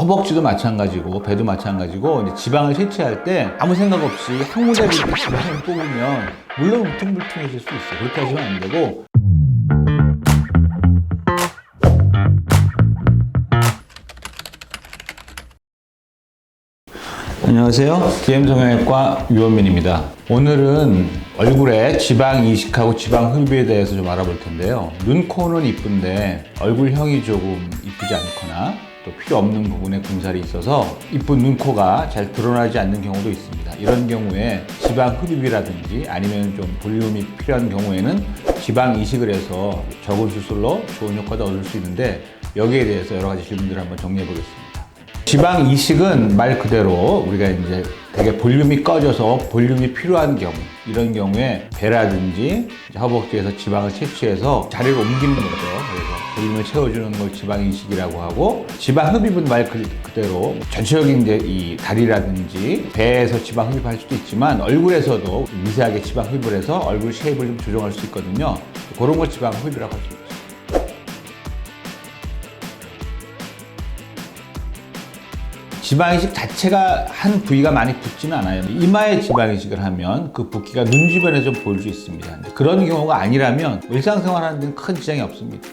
허벅지도 마찬가지고 배도 마찬가지고 이제 지방을 채취할 때 아무 생각 없이 한 군데를 지방을 뽑으면 물론 울퉁불퉁해질 수 있어요. 그렇게 하시면 안 되고 안녕하세요. DM성형외과 유원민입니다. 오늘은 얼굴에 지방 이식하고 지방 흡입에 대해서 좀 알아볼 텐데요. 눈, 코는 이쁜데 얼굴형이 조금 이쁘지 않거나 또 필요 없는 부분에 군살이 있어서 이쁜 눈, 코가 잘 드러나지 않는 경우도 있습니다. 이런 경우에 지방 흡입이라든지 아니면 좀 볼륨이 필요한 경우에는 지방 이식을 해서 적은 수술로 좋은 효과도 얻을 수 있는데 여기에 대해서 여러 가지 질문들을 한번 정리해 보겠습니다. 지방 이식은 말 그대로 우리가 이제 되게 볼륨이 꺼져서 볼륨이 필요한 경우, 이런 경우에 배라든지 허벅지에서 지방을 채취해서 자리를 옮기는 거죠. 그래서 볼륨을 채워주는 걸 지방 이식이라고 하고, 지방 흡입은 말 그대로 전체적인 이제 이 다리라든지 배에서 지방 흡입할 수도 있지만 얼굴에서도 미세하게 지방 흡입을 해서 얼굴 쉐입을 좀 조정할 수 있거든요. 그런 걸 지방 흡입이라고 할 수 있죠. 지방이식 자체가 한 부위가 많이 붓지는 않아요. 이마에 지방이식을 하면 그 붓기가 눈 주변에 좀 보일 수 있습니다. 그런 경우가 아니라면 일상생활 하는 데는 큰 지장이 없습니다.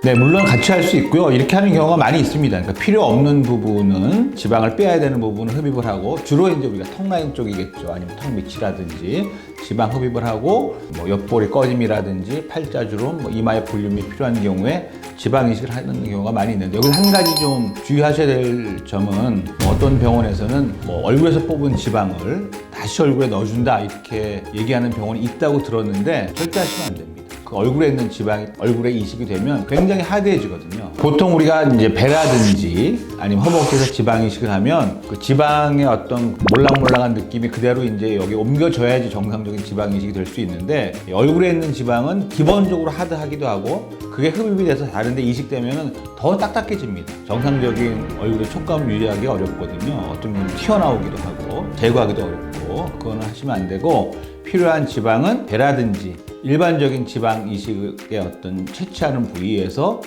네, 물론 같이 할 수 있고요. 이렇게 하는 경우가 많이 있습니다. 그러니까 필요 없는 부분은 지방을 빼야 되는 부분은 흡입을 하고, 주로 이제 우리가 턱 라인 쪽이겠죠. 아니면 턱 밑이라든지 지방 흡입을 하고, 뭐 옆볼이 꺼짐이라든지 팔자주름, 뭐 이마에 볼륨이 필요한 경우에 지방 이식을 하는 경우가 많이 있는데, 여기서 한 가지 좀 주의하셔야 될 점은 어떤 병원에서는 뭐 얼굴에서 뽑은 지방을 다시 얼굴에 넣어준다 이렇게 얘기하는 병원이 있다고 들었는데 절대 하시면 안 됩니다. 얼굴에 있는 지방이 얼굴에 이식이 되면 굉장히 하드해지거든요. 보통 우리가 이제 배라든지 아니면 허벅지에서 지방 이식을 하면 그 지방의 어떤 몰랑몰랑한 느낌이 그대로 이제 여기 옮겨져야지 정상적인 지방 이식이 될 수 있는데, 얼굴에 있는 지방은 기본적으로 하드하기도 하고 그게 흡입이 돼서 다른데 이식되면 더 딱딱해집니다. 정상적인 얼굴의 촉감을 유지하기 어렵거든요. 어떤 건 튀어나오기도 하고 제거하기도 어렵고, 그거는 하시면 안 되고, 필요한 지방은 배라든지 일반적인 지방 이식의 어떤 채취하는 부위에서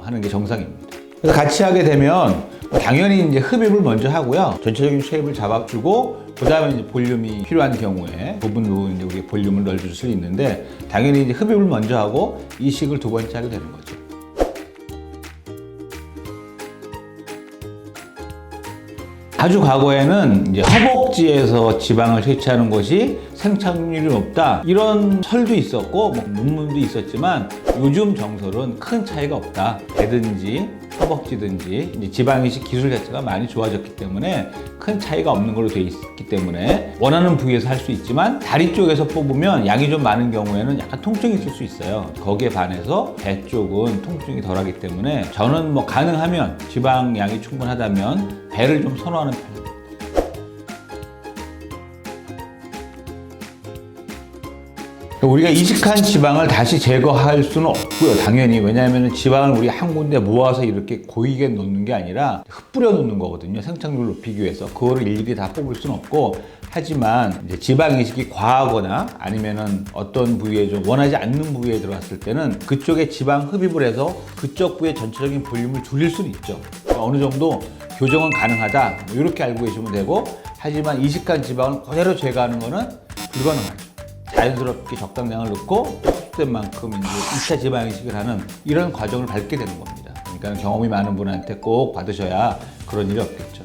하는 게 정상입니다. 그래서 같이 하게 되면 당연히 이제 흡입을 먼저 하고요. 전체적인 쉐입을 잡아주고, 그 다음에 이제 볼륨이 필요한 경우에 부분으로 이제 우리가 볼륨을 넣어줄 수 있는데, 당연히 이제 흡입을 먼저 하고 이식을 두 번째 하게 되는 거죠. 아주 과거에는 이제 허벅지에서 지방을 채취하는 것이 생착률이 높다 이런 설도 있었고 뭐 논문도 있었지만, 요즘 정설은 큰 차이가 없다. 배든지 허벅지든지 이제 지방 이식 기술 자체가 많이 좋아졌기 때문에 큰 차이가 없는 걸로 되어 있기 때문에 원하는 부위에서 할 수 있지만, 다리 쪽에서 뽑으면 양이 좀 많은 경우에는 약간 통증이 있을 수 있어요. 거기에 반해서 배 쪽은 통증이 덜하기 때문에 저는 뭐 가능하면 지방 양이 충분하다면 배를 좀 선호하는 편입니다. 우리가 이식한 지방을 다시 제거할 수는 없고요. 당연히. 왜냐하면 지방을 우리 한 군데 모아서 이렇게 고이게 놓는 게 아니라 흩뿌려 놓는 거거든요. 생착률을 높이기 위해서. 그거를 일일이 다 뽑을 수는 없고, 하지만 이제 지방 이식이 과하거나 아니면은 어떤 부위에 좀 원하지 않는 부위에 들어갔을 때는 그쪽에 지방 흡입을 해서 그쪽 부위의 전체적인 볼륨을 줄일 수는 있죠. 어느 정도 교정은 가능하다. 뭐 이렇게 알고 계시면 되고, 하지만 이식한 지방을 그대로 제거하는 거는 불가능하죠. 자연스럽게 적당량을 넣고 흡수된 만큼 이제 2차 지방 이식을 하는 이런 과정을 밟게 되는 겁니다. 그러니까 경험이 많은 분한테 꼭 받으셔야 그런 일이 없겠죠.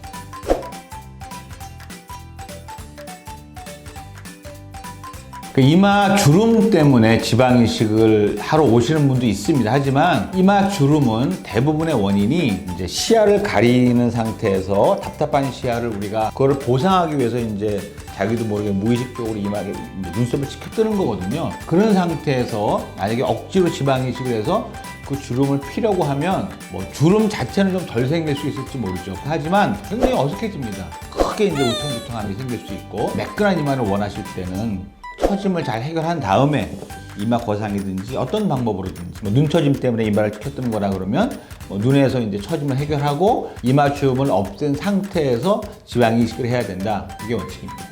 이마 주름 때문에 지방 이식을 하러 오시는 분도 있습니다. 하지만 이마 주름은 대부분의 원인이 이제 시야를 가리는 상태에서 답답한 시야를 우리가 그거를 보상하기 위해서 이제 자기도 모르게 무의식적으로 이마에 눈썹을 치켜뜨는 거거든요. 그런 상태에서 만약에 억지로 지방 이식을 해서 그 주름을 피려고 하면 뭐 주름 자체는 좀 덜 생길 수 있을지 모르죠. 하지만 굉장히 어색해집니다. 크게 이제 울퉁불퉁함이 생길 수 있고, 매끈한 이마를 원하실 때는 처짐을 잘 해결한 다음에 이마 거상이든지 어떤 방법으로든지, 뭐 눈처짐 때문에 이마를 치켜뜨는 거라 그러면 뭐 눈에서 이제 처짐을 해결하고 이마 주름을 없앤 상태에서 지방 이식을 해야 된다. 이게 원칙입니다.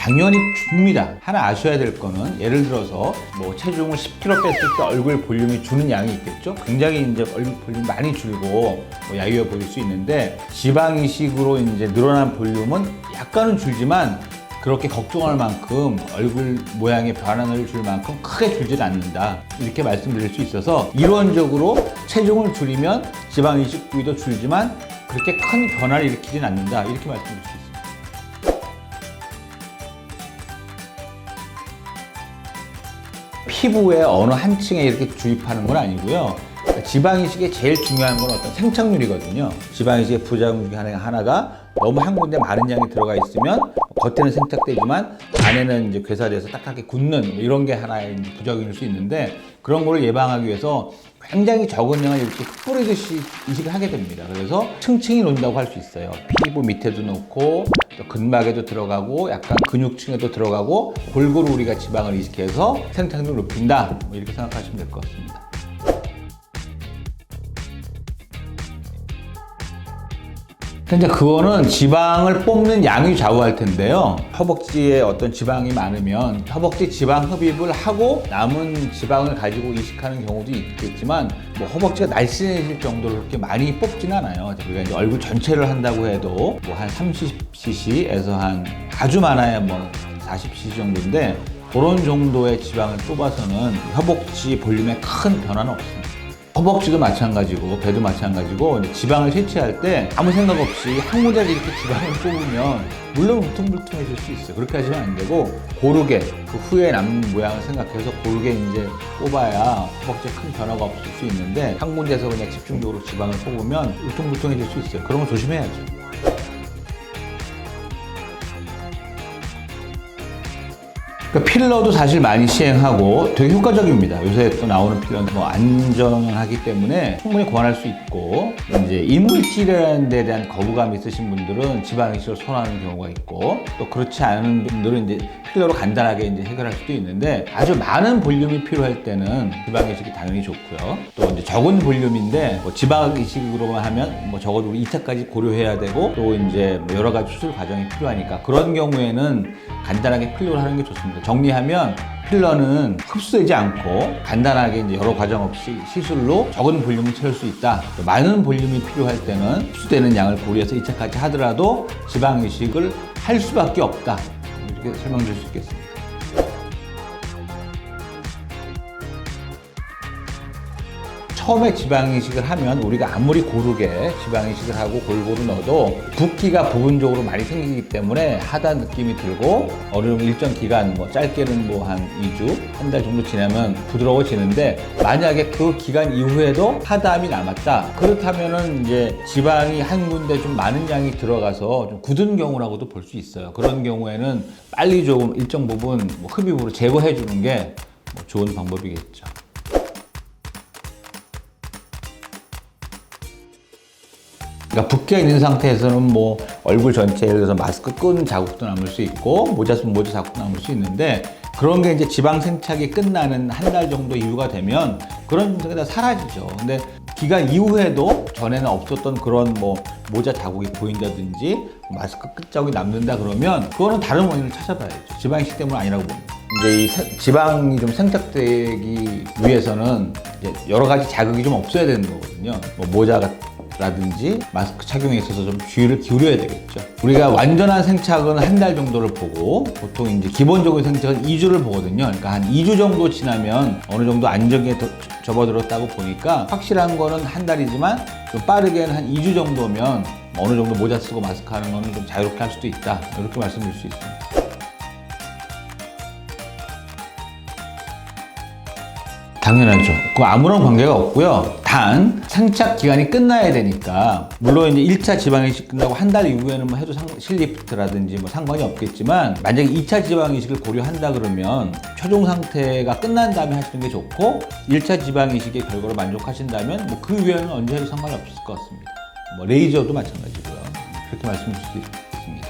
당연히 줍니다. 하나 아셔야 될 거는 예를 들어서 뭐 체중을 10kg 뺐을 때 얼굴 볼륨이 주는 양이 있겠죠. 굉장히 이제 얼굴 볼륨 많이 줄고 뭐 야유해 보일 수 있는데 지방 이식으로 이제 늘어난 볼륨은 약간은 줄지만 그렇게 걱정할 만큼 얼굴 모양의 변화를 줄 만큼 크게 줄질 않는다. 이렇게 말씀드릴 수 있어서 이론적으로 체중을 줄이면 지방 이식 부위도 줄지만 그렇게 큰 변화를 일으키진 않는다. 이렇게 말씀드릴 수 있습니다. 피부의 어느 한 층에 이렇게 주입하는 건 아니고요. 지방 이식의 제일 중요한 건 어떤 생착률이거든요. 지방 이식의 부작용 중에 하나가 너무 한 군데 많은 양이 들어가 있으면 겉에는 생착되지만 안에는 이제 괴사돼서 딱딱하게 굳는 이런 게 하나의 부작용일 수 있는데 그런 거를 예방하기 위해서 굉장히 적은 양을 이렇게 뿌리듯이 이식을 하게 됩니다. 그래서 층층이 논다고 할 수 있어요. 피부 밑에도 놓고 또 근막에도 들어가고 약간 근육층에도 들어가고 골고루 우리가 지방을 이식해서 생착률을 높인다. 뭐 이렇게 생각하시면 될 것 같습니다. 근데 그거는 지방을 뽑는 양이 좌우할 텐데요. 허벅지에 어떤 지방이 많으면 허벅지 지방 흡입을 하고 남은 지방을 가지고 이식하는 경우도 있겠지만 뭐 허벅지가 날씬해질 정도로 그렇게 많이 뽑진 않아요. 우리가 이제 얼굴 전체를 한다고 해도 뭐 한 30cc에서 한 아주 많아야 뭐 40cc 정도인데 그런 정도의 지방을 뽑아서는 허벅지 볼륨에 큰 변화는 없습니다. 허벅지도 마찬가지고 배도 마찬가지고 지방을 채취할 때 아무 생각 없이 한 군데를 이렇게 지방을 뽑으면 물론 울퉁불퉁해질 수 있어요. 그렇게 하시면 안 되고 고르게 그 후에 남는 모양을 생각해서 고르게 이제 뽑아야 허벅지에 큰 변화가 없을 수 있는데 한 군데서 그냥 집중적으로 지방을 뽑으면 울퉁불퉁해질 수 있어요. 그런 건 조심해야죠. 그러니까 필러도 사실 많이 시행하고 되게 효과적입니다. 요새 또 나오는 필러는 뭐 안전하기 때문에 충분히 고안할 수 있고 이제 이물질이라는 데 대한 거부감이 있으신 분들은 지방 이식을 선호하는 경우가 있고 또 그렇지 않은 분들은 이제 필러로 간단하게 이제 해결할 수도 있는데 아주 많은 볼륨이 필요할 때는 지방 이식이 당연히 좋고요. 또 이제 적은 볼륨인데 뭐 지방 이식으로만 하면 뭐 적어도 우리 2차까지 고려해야 되고 또 이제 뭐 여러 가지 수술 과정이 필요하니까 그런 경우에는 간단하게 필러를 하는 게 좋습니다. 정리하면 필러는 흡수되지 않고 간단하게 이제 여러 과정 없이 시술로 적은 볼륨을 채울 수 있다. 또 많은 볼륨이 필요할 때는 흡수되는 양을 고려해서 2차까지 하더라도 지방 이식을 할 수밖에 없다. 이렇게 설명드릴 수 있겠습니다. 처음에 지방 이식을 하면 우리가 아무리 고르게 지방 이식을 하고 골고루 넣어도 붓기가 부분적으로 많이 생기기 때문에 하다 느낌이 들고 어느 일정 기간 뭐 짧게는 뭐 한 2주, 한 달 정도 지나면 부드러워지는데 만약에 그 기간 이후에도 하다함이 남았다. 그렇다면은 이제 지방이 한 군데 좀 많은 양이 들어가서 좀 굳은 경우라고도 볼 수 있어요. 그런 경우에는 빨리 조금 일정 부분 뭐 흡입으로 제거해 주는 게 뭐 좋은 방법이겠죠. 그러니까 붓기가 있는 상태에서는 뭐 얼굴 전체에 예를 들어서 마스크 끈 자국도 남을 수 있고 모자 쓰면 모자 자국도 남을 수 있는데 그런 게 이제 지방 생착이 끝나는 한 달 정도 이후가 되면 그런 증상이 다 사라지죠. 근데 기간 이후에도 전에는 없었던 그런 뭐 모자 자국이 보인다든지 마스크 끝 자국이 남는다 그러면 그거는 다른 원인을 찾아봐야죠. 지방 이식 때문 아니라고 봅니다. 이제 이 지방이 좀 생착되기 위해서는 이제 여러 가지 자극이 좀 없어야 되는 거거든요. 뭐 모자가 라든지 마스크 착용에 있어서 좀 주의를 기울여야 되겠죠. 우리가 완전한 생착은 한 달 정도를 보고 보통 이제 기본적인 생착은 2주를 보거든요. 그러니까 한 2주 정도 지나면 어느 정도 안정에 접어들었다고 보니까 확실한 거는 한 달이지만 좀 빠르게는 한 2주 정도면 어느 정도 모자 쓰고 마스크 하는 거는 좀 자유롭게 할 수도 있다. 이렇게 말씀드릴 수 있습니다. 당연하죠. 그 아무런 관계가 없고요. 단 생착 기간이 끝나야 되니까 물론 이제 1차 지방 이식 끝나고 한 달 이후에는 뭐 해도 실리프트라든지 뭐 상관이 없겠지만 만약에 2차 지방 이식을 고려한다 그러면 최종 상태가 끝난 다음에 하시는 게 좋고 1차 지방 이식의 결과로 만족하신다면 뭐 그 이후에는 언제 해도 상관이 없을 것 같습니다. 뭐 레이저도 마찬가지고요. 그렇게 말씀드릴 수 있습니다.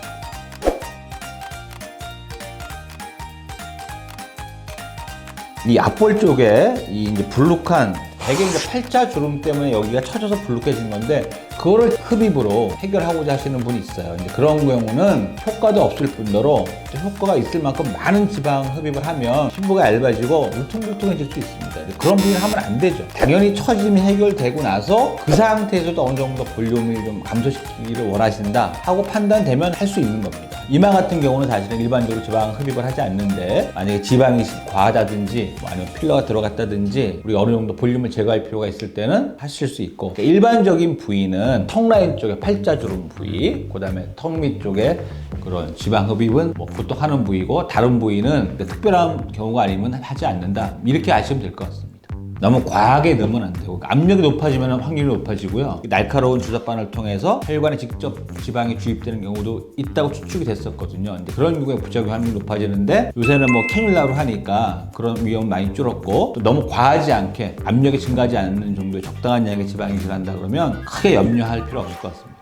이 앞볼 쪽에 이 이제 불룩한 되게 이제 팔자 주름 때문에 여기가 처져서 불룩해진 건데 그거를 흡입으로 해결하고자 하시는 분이 있어요. 이제 그런 경우는 효과도 없을 뿐더러 효과가 있을 만큼 많은 지방 흡입을 하면 피부가 얇아지고 울퉁불퉁해질 수 있습니다. 그런 부위는 하면 안 되죠. 당연히 처짐이 해결되고 나서 그 상태에서도 어느 정도 볼륨을 좀 감소시키기를 원하신다 하고 판단되면 할 수 있는 겁니다. 이마 같은 경우는 사실은 일반적으로 지방 흡입을 하지 않는데 만약에 지방이 과하다든지 아니면 필러가 들어갔다든지 우리가 어느 정도 볼륨을 제거할 필요가 있을 때는 하실 수 있고, 그러니까 일반적인 부위는 턱 라인 쪽에 팔자주름 부위, 그 다음에 턱 밑 쪽에 그런 지방 흡입은 뭐 보통 하는 부위고, 다른 부위는 특별한 경우가 아니면 하지 않는다, 이렇게 아시면 될 것 같습니다. 너무 과하게 넣으면 안 되고, 압력이 높아지면 확률이 높아지고요. 날카로운 주사바늘 통해서 혈관에 직접 지방이 주입되는 경우도 있다고 추측이 됐었거든요. 근데 그런 경우에 부작용 확률이 높아지는데, 요새는 뭐 캐뉼라로 하니까 그런 위험은 많이 줄었고, 또 너무 과하지 않게 압력이 증가하지 않는 정도의 적당한 양의 지방이 들어간다 그러면 크게 염려할 필요 없을 것 같습니다.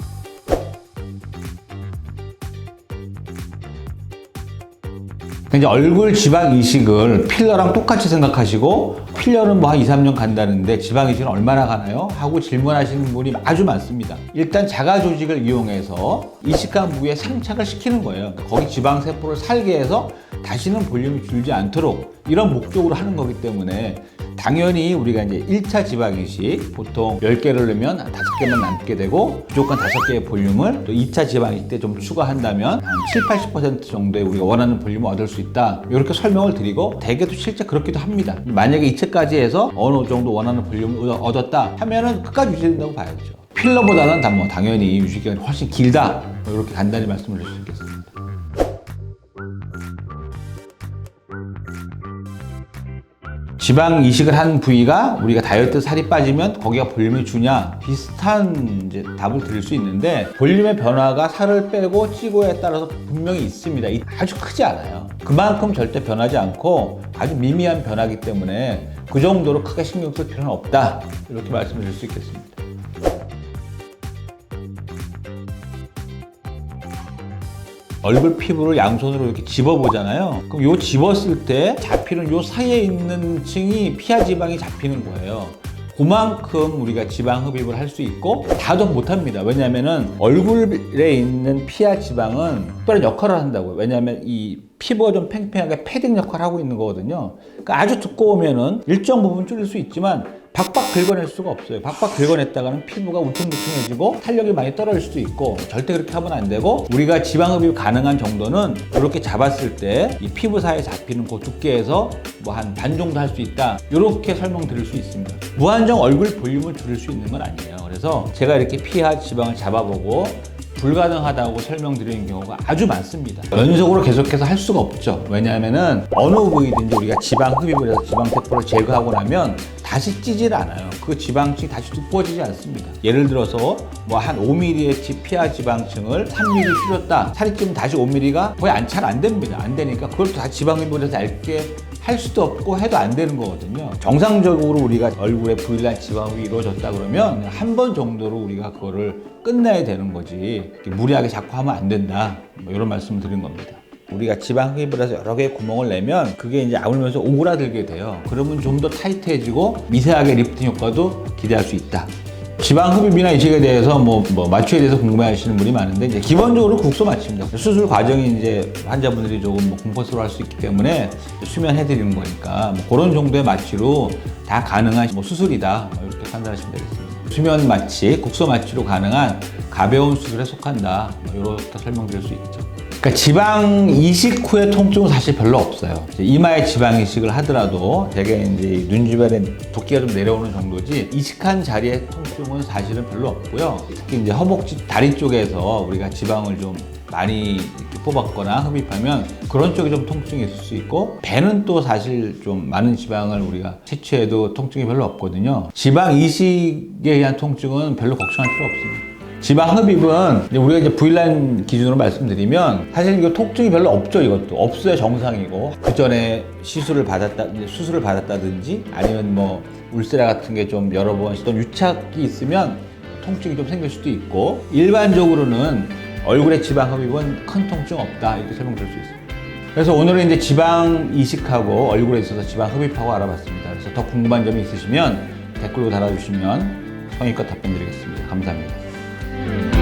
이제 얼굴 지방 이식을 필러랑 똑같이 생각하시고, 필러는 뭐 한 2, 3년 간다는데 지방 이식은 얼마나 가나요? 하고 질문하시는 분이 아주 많습니다. 일단 자가 조직을 이용해서 이식한 부위에 생착을 시키는 거예요. 그러니까 거기 지방 세포를 살게 해서 다시는 볼륨이 줄지 않도록, 이런 목적으로 하는 거기 때문에 당연히 우리가 이제 1차 지방 이식 보통 10개를 넣으면 5개만 남게 되고, 무조건 5개의 볼륨을 또 2차 지방 이식 때 좀 추가한다면 한 7, 80% 정도의 우리가 원하는 볼륨을 얻을 수 있다, 이렇게 설명을 드리고, 대개도 실제 그렇기도 합니다. 만약에 2차까지 해서 어느 정도 원하는 볼륨을 얻었다 하면은 끝까지 유지된다고 봐야죠. 필러보다는 당연히 유지기간이 훨씬 길다, 이렇게 간단히 말씀을 드릴 수 있겠습니다. 지방 이식을 한 부위가 우리가 다이어트 살이 빠지면 거기가 볼륨을 주냐, 비슷한 이제 답을 드릴 수 있는데, 볼륨의 변화가 살을 빼고 찌고에 따라서 분명히 있습니다. 아주 크지 않아요. 그만큼 절대 변하지 않고 아주 미미한 변화이기 때문에 그 정도로 크게 신경 쓸 필요는 없다, 이렇게 말씀드릴 수 있겠습니다. 얼굴 피부를 양손으로 이렇게 집어보잖아요. 그럼 요 집었을 때 잡히는 요 사이에 있는 층이 피하 지방이 잡히는 거예요. 그만큼 우리가 지방 흡입을 할 수 있고, 다도 못합니다. 왜냐면은 얼굴에 있는 피하 지방은 특별한 역할을 한다고요. 왜냐면 이 피부가 좀 팽팽하게 패딩 역할을 하고 있는 거거든요. 그러니까 아주 두꺼우면은 일정 부분 줄일 수 있지만 박박 긁어낼 수가 없어요. 박박 긁어냈다가는 피부가 울퉁불퉁해지고 탄력이 많이 떨어질 수도 있고, 절대 그렇게 하면 안 되고, 우리가 지방 흡입 가능한 정도는 이렇게 잡았을 때 이 피부 사이에 잡히는 그 두께에서 뭐 한 반 정도 할 수 있다, 이렇게 설명드릴 수 있습니다. 무한정 얼굴 볼륨을 줄일 수 있는 건 아니에요. 그래서 제가 이렇게 피하 지방을 잡아보고 불가능하다고 설명드리는 경우가 아주 많습니다. 연속으로 계속해서 할 수가 없죠. 왜냐하면은 어느 부위든지 우리가 지방 흡입을 해서 지방 세포를 제거하고 나면 다시 찌질 않아요. 그 지방층이 다시 두꺼워지지 않습니다. 예를 들어서 뭐 한 5mm의 피하 지방층을 3mm 줄였다, 살이 찌면 다시 5mm가 거의 잘 안 됩니다. 안 되니까 그걸 다 지방 흡입을 해서 얇게 할 수도 없고 해도 안 되는 거거든요. 정상적으로 우리가 얼굴에 부일난 지방이 이루어졌다 그러면 한 번 정도로 우리가 그거를 끝내야 되는 거지, 무리하게 자꾸 하면 안 된다, 뭐 이런 말씀을 드린 겁니다. 우리가 지방 흡입을 해서 여러 개의 구멍을 내면 그게 이제 아물면서 오그라들게 돼요. 그러면 좀 더 타이트해지고 미세하게 리프팅 효과도 기대할 수 있다. 지방 흡입이나 이식에 대해서 뭐 마취에 대해서 궁금해하시는 분이 많은데, 이제 기본적으로 국소 마취입니다. 수술 과정이 이제 환자분들이 조금 공포스러워 할 수 있기 때문에 수면해드리는 거니까 뭐 그런 정도의 마취로 다 가능한 수술이다, 이렇게 판단하시면 되겠습니다. 수면 마취, 국소 마취로 가능한 가벼운 수술에 속한다, 이렇게 설명드릴 수 있죠. 그러니까 지방 이식 후의 통증은 사실 별로 없어요. 이마에 지방 이식을 하더라도 되게 이제 눈 주변에 붓기가 좀 내려오는 정도지, 이식한 자리의 통증은 사실은 별로 없고요. 특히 이제 허벅지 다리 쪽에서 우리가 지방을 좀 많이 이렇게 뽑았거나 흡입하면 그런 쪽에 좀 통증이 있을 수 있고, 배는 또 사실 좀 많은 지방을 우리가 채취해도 통증이 별로 없거든요. 지방 이식에 의한 통증은 별로 걱정할 필요 없습니다. 지방 흡입은 우리가 이제 V라인 기준으로 말씀드리면 사실 이거 통증이 별로 없죠. 이것도 없어야 정상이고, 그 전에 수술을 받았다든지 아니면 뭐 울세라 같은 게 좀 여러 번 시도는 유착이 있으면 통증이 좀 생길 수도 있고, 일반적으로는 얼굴에 지방 흡입은 큰 통증 없다, 이렇게 설명드릴 수 있습니다. 그래서 오늘은 이제 지방 이식하고 얼굴에 있어서 지방 흡입하고 알아봤습니다. 그래서 더 궁금한 점이 있으시면 댓글로 달아주시면 성의껏 답변 드리겠습니다. 감사합니다. 네.